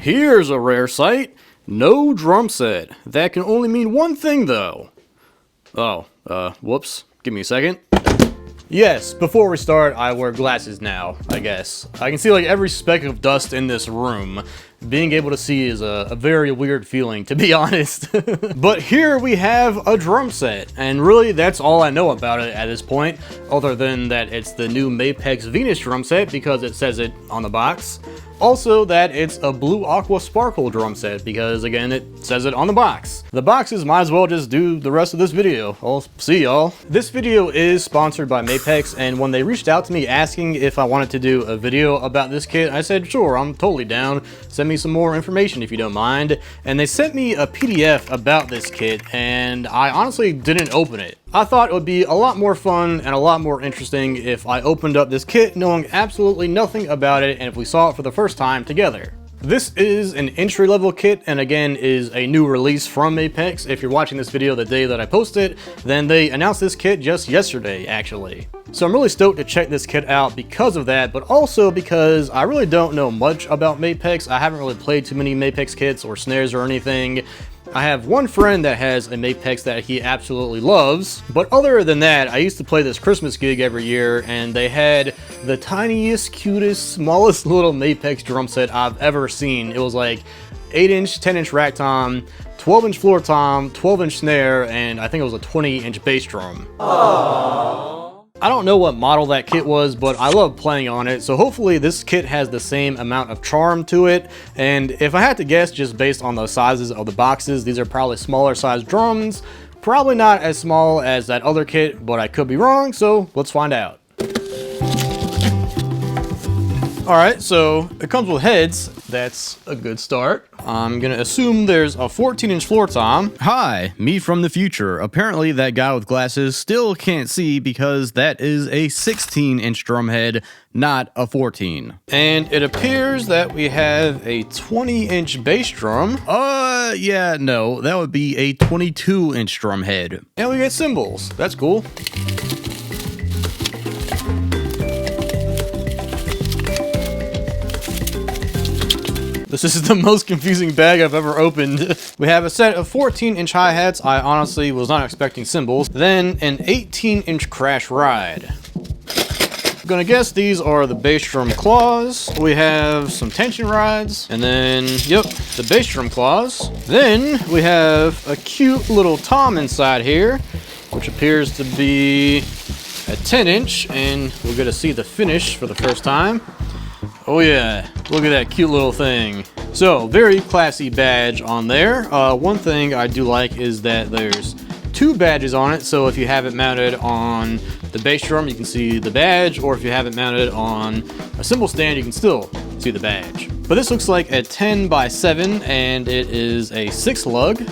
Here's a rare sight. No drum set. That can only mean one thing though. Oh, whoops. Give me a second. Yes, before we start, I wear glasses now, I guess. I can see like every speck of dust in this room. Being able to see is a very weird feeling, to be honest. But here we have a drum set, and really that's all I know about it at this point, other than that it's the new Mapex Venus drum set because it says it on the box. Also that it's a blue Aqua Sparkle drum set because again it says it on the box. The boxes might as well just do the rest of this video. I'll see y'all. This video is sponsored by Mapex, and when they reached out to me asking if I wanted to do a video about this kit, I said sure, I'm totally down. Send me some more information if you don't mind. And they sent me a PDF about this kit and I honestly didn't open it. I thought it would be a lot more fun and a lot more interesting if I opened up this kit knowing absolutely nothing about it and if we saw it for the first time together. This is an entry-level kit and again is a new release from Mapex. If you're watching this video the day that I post it, then they announced this kit just yesterday actually. So I'm really stoked to check this kit out because of that, but also because I really don't know much about Mapex. I haven't really played too many Mapex kits or snares or anything. I have one friend that has a Mapex that he absolutely loves, but other than that, I used to play this Christmas gig every year and they had the tiniest, cutest, smallest little Mapex drum set I've ever seen. It was like 8-inch, 10-inch rack tom, 12-inch floor tom, 12-inch snare, and I think it was a 20-inch bass drum. Aww. I don't know what model that kit was, but I love playing on it, so hopefully this kit has the same amount of charm to it. And if I had to guess, just based on the sizes of the boxes, these are probably smaller size drums. Probably not as small as that other kit, but I could be wrong, so let's find out. Alright, so it comes with heads. That's a good start. I'm gonna assume there's a 14-inch floor tom. Hi, me from the future. Apparently that guy with glasses still can't see because that is a 16-inch drum head, not a 14. And it appears that we have a 20-inch bass drum. Yeah, no, that would be a 22-inch drum head. And we get cymbals. That's cool. This is the most confusing bag I've ever opened. We have a set of 14-inch hi-hats. I honestly was not expecting cymbals. Then an 18-inch crash ride. I'm gonna guess these are the bass drum claws. We have some tension rides, and then, yep, the bass drum claws. Then we have a cute little tom inside here, which appears to be a 10-inch, and we're gonna see the finish for the first time. Oh yeah, look at that cute little thing. So, very classy badge on there. One thing I do like is that there's two badges on it, so if you have it mounted on the bass drum, you can see the badge, or if you have it mounted on a cymbal stand, you can still see the badge. But this looks like a 10x7, and it is a 6-lug.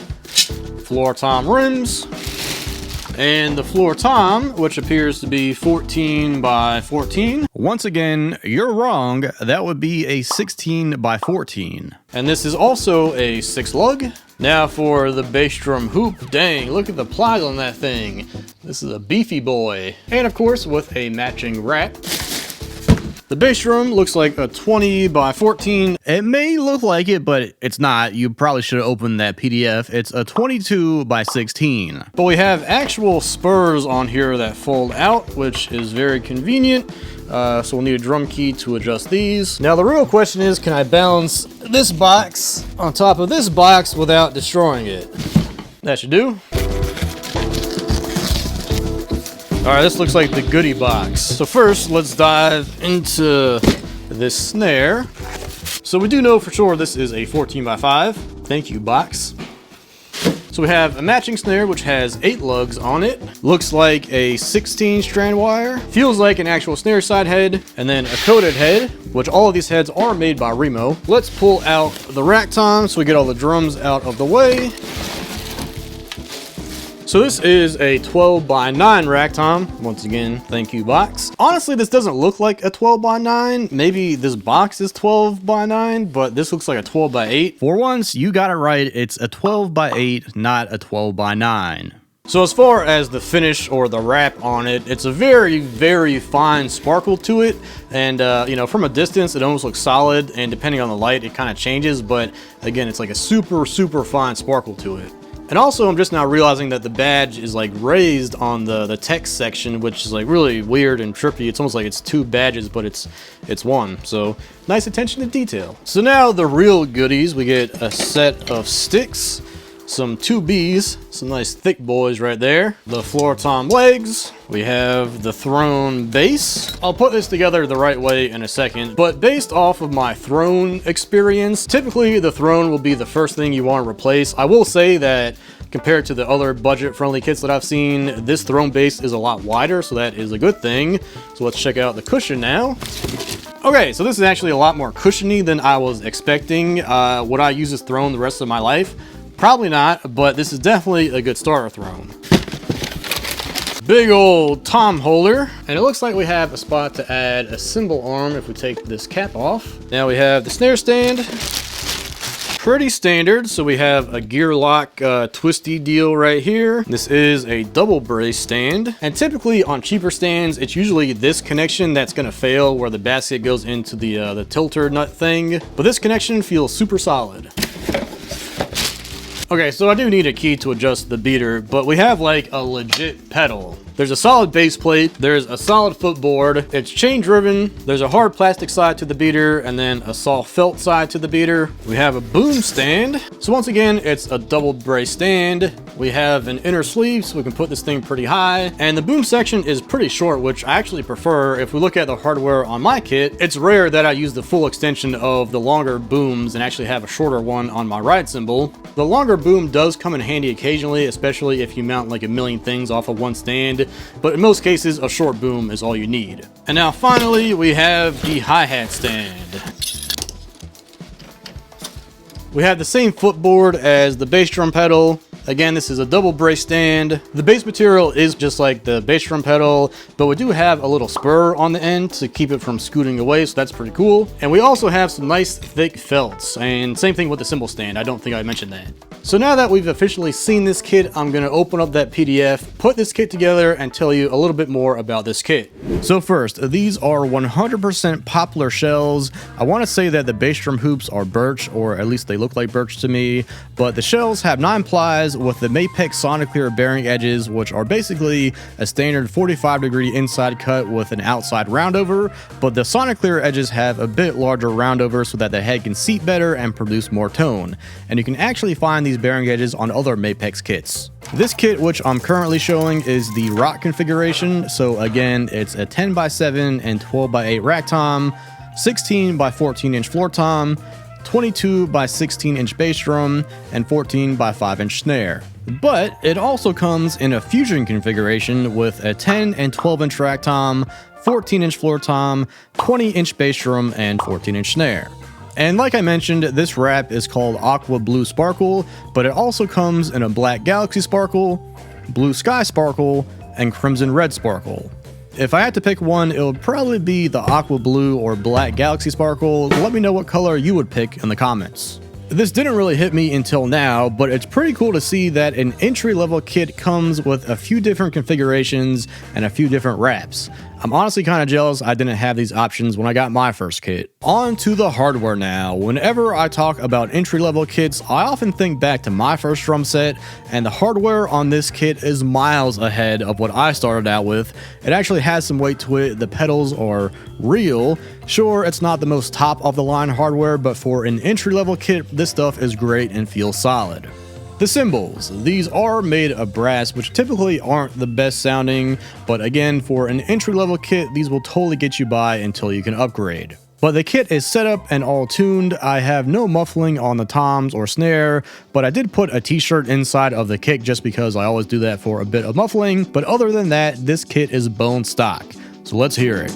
Floor tom rims. And the floor tom, which appears to be 14x14. Once again, you're wrong. That would be a 16x14. And this is also a 6-lug. Now for the bass drum hoop. Dang, look at the plies on that thing. This is a beefy boy. And of course, with a matching rack. The bass drum looks like a 20x14. It may look like it, but it's not. You probably should have opened that PDF. It's a 22x16. But we have actual spurs on here that fold out, which is very convenient. So we'll need a drum key to adjust these. Now the real question is, can I balance this box on top of this box without destroying it? That should do. Alright, this looks like the goodie box. So first, let's dive into this snare. So we do know for sure this is a 14x5. Thank you, box. So we have a matching snare, which has 8 lugs on it. Looks like a 16 strand wire. Feels like an actual snare side head. And then a coated head, which all of these heads are made by Remo. Let's pull out the rack tom so we get all the drums out of the way. So this is a 12x9 rack tom. Once again, thank you, box. Honestly, this doesn't look like a 12x9. Maybe this box is 12x9, but this looks like a 12x8. For once, you got it right. It's a 12x8, not a 12x9. So as far as the finish or the wrap on it, it's a very, very fine sparkle to it. And, you know, from a distance, it almost looks solid. And depending on the light, it kind of changes. But again, it's like a super, super fine sparkle to it. And also, I'm just now realizing that the badge is like raised on the text section, which is like really weird and trippy. It's almost like it's two badges, but it's one. So nice attention to detail. So now the real goodies, we get a set of sticks, some 2Bs, some nice thick boys right there, the floor tom legs, we have the throne base. I'll put this together the right way in a second, but based off of my throne experience, typically the throne will be the first thing you want to replace. I will say that compared to the other budget-friendly kits that I've seen, this throne base is a lot wider, so that is a good thing. So let's check out the cushion now. Okay, so this is actually a lot more cushiony than I was expecting. Would I use this throne the rest of my life? Probably not, but this is definitely a good starter throne. Big old tom holder, and it looks like we have a spot to add a cymbal arm if we take this cap off. Now we have the snare stand. Pretty standard, so we have a gear lock twisty deal right here. This is a double brace stand, and typically on cheaper stands, it's usually this connection that's gonna fail where the basket goes into the tilter nut thing, but this connection feels super solid. Okay, so I do need a key to adjust the beater, but we have like a legit pedal. There's a solid base plate, there's a solid footboard, it's chain driven, there's a hard plastic side to the beater, and then a soft felt side to the beater. We have a boom stand. So once again, it's a double brace stand. We have an inner sleeve, so we can put this thing pretty high. And the boom section is pretty short, which I actually prefer. If we look at the hardware on my kit, it's rare that I use the full extension of the longer booms and actually have a shorter one on my ride cymbal. The longer boom does come in handy occasionally, especially if you mount like a million things off of one stand, but in most cases, a short boom is all you need. And now finally, we have the hi-hat stand. We have the same footboard as the bass drum pedal. Again, this is a double brace stand. The base material is just like the bass drum pedal, but we do have a little spur on the end to keep it from scooting away, so that's pretty cool. And we also have some nice thick felts, and same thing with the cymbal stand. I don't think I mentioned that. So now that we've officially seen this kit, I'm gonna open up that PDF, put this kit together, and tell you a little bit more about this kit. So first, these are 100% poplar shells. I wanna say that the bass drum hoops are birch, or at least they look like birch to me, but the shells have 9 plies with the Mapex Soniclear bearing edges, which are basically a standard 45-degree inside cut with an outside roundover, but the Soniclear edges have a bit larger roundover so that the head can seat better and produce more tone. And you can actually find these bearing edges on other Mapex kits. This kit, which I'm currently showing, is the rock configuration. So again, it's a 10x7 and 12x8 rack tom, 16x14 floor tom, 22x16 bass drum, and 14x5 snare. But it also comes in a fusion configuration with a 10 and 12 rack tom, 14 floor tom, 20 bass drum, and 14 snare. And like I mentioned, this wrap is called Aqua Blue Sparkle, but it also comes in a Black Galaxy Sparkle, Blue Sky Sparkle, and Crimson Red Sparkle. If I had to pick one, it would probably be the Aqua Blue or Black Galaxy Sparkle. Let me know what color you would pick in the comments. This didn't really hit me until now, but it's pretty cool to see that an entry-level kit comes with a few different configurations and a few different wraps. I'm honestly kind of jealous I didn't have these options when I got my first kit. On to the hardware now. Whenever I talk about entry-level kits, I often think back to my first drum set, and the hardware on this kit is miles ahead of what I started out with. It actually has some weight to it. The pedals are real. Sure, it's not the most top-of-the-line hardware, but for an entry-level kit, this stuff is great and feels solid. The cymbals. These are made of brass, which typically aren't the best sounding, but again, for an entry-level kit, these will totally get you by until you can upgrade. But the kit is set up and all tuned. I have no muffling on the toms or snare, but I did put a t-shirt inside of the kick just because I always do that for a bit of muffling. But other than that, this kit is bone stock. So let's hear it.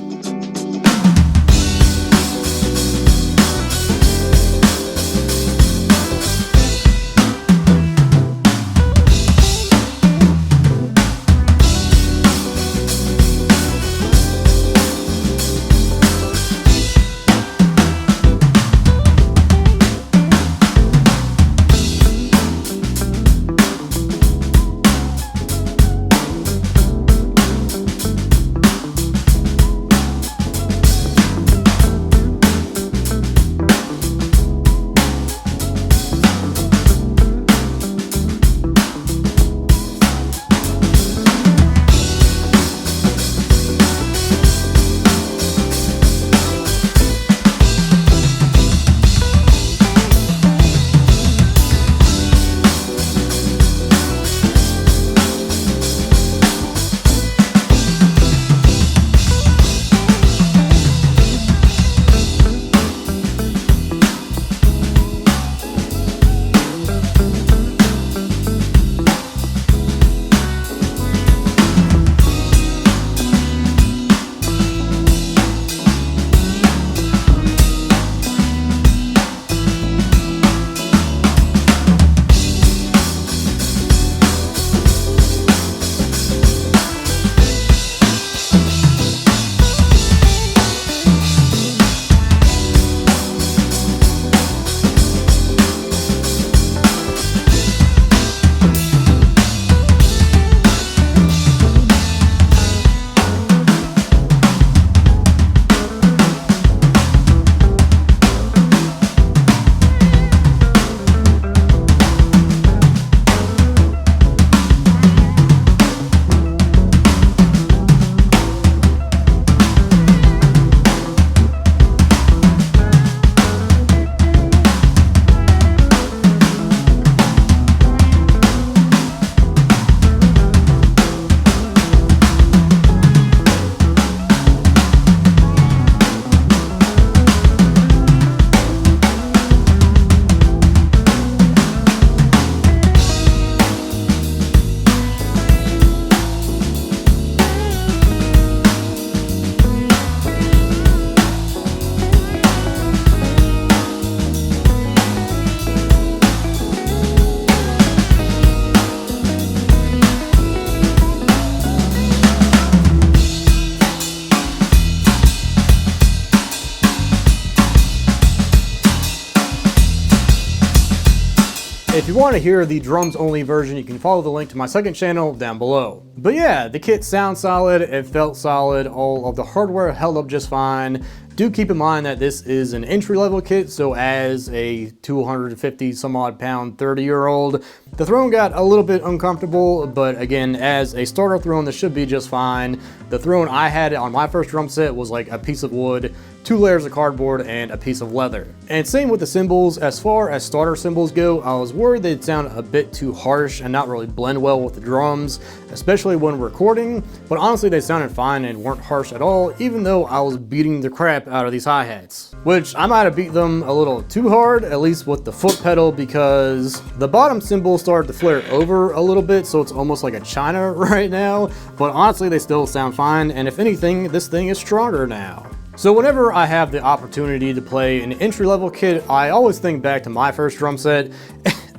If you want to hear the drums only version, you can follow the link to my second channel down below. But yeah, the kit sounds solid, it felt solid, all of the hardware held up just fine. Do keep in mind that this is an entry-level kit, so as a 250 some odd pound 30-year-old, the throne got a little bit uncomfortable, but again, as a starter throne, this should be just fine. The throne I had on my first drum set was like a piece of wood, 2 layers of cardboard, and a piece of leather. And same with the cymbals. As far as starter cymbals go, I was worried they'd sound a bit too harsh and not really blend well with the drums, especially when recording, but honestly they sounded fine and weren't harsh at all, even though I was beating the crap out of these hi-hats. Which I might have beat them a little too hard, at least with the foot pedal, because the bottom cymbal started to flare over a little bit, so it's almost like a china right now, but honestly they still sound fine, and if anything, this thing is stronger now. So whenever I have the opportunity to play an entry-level kit, I always think back to my first drum set,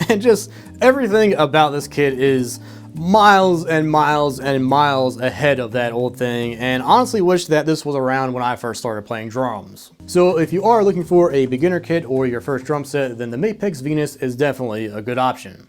and just everything about this kit is miles and miles and miles ahead of that old thing, and honestly wish that this was around when I first started playing drums. So if you are looking for a beginner kit or your first drum set, then the Mapex Venus is definitely a good option.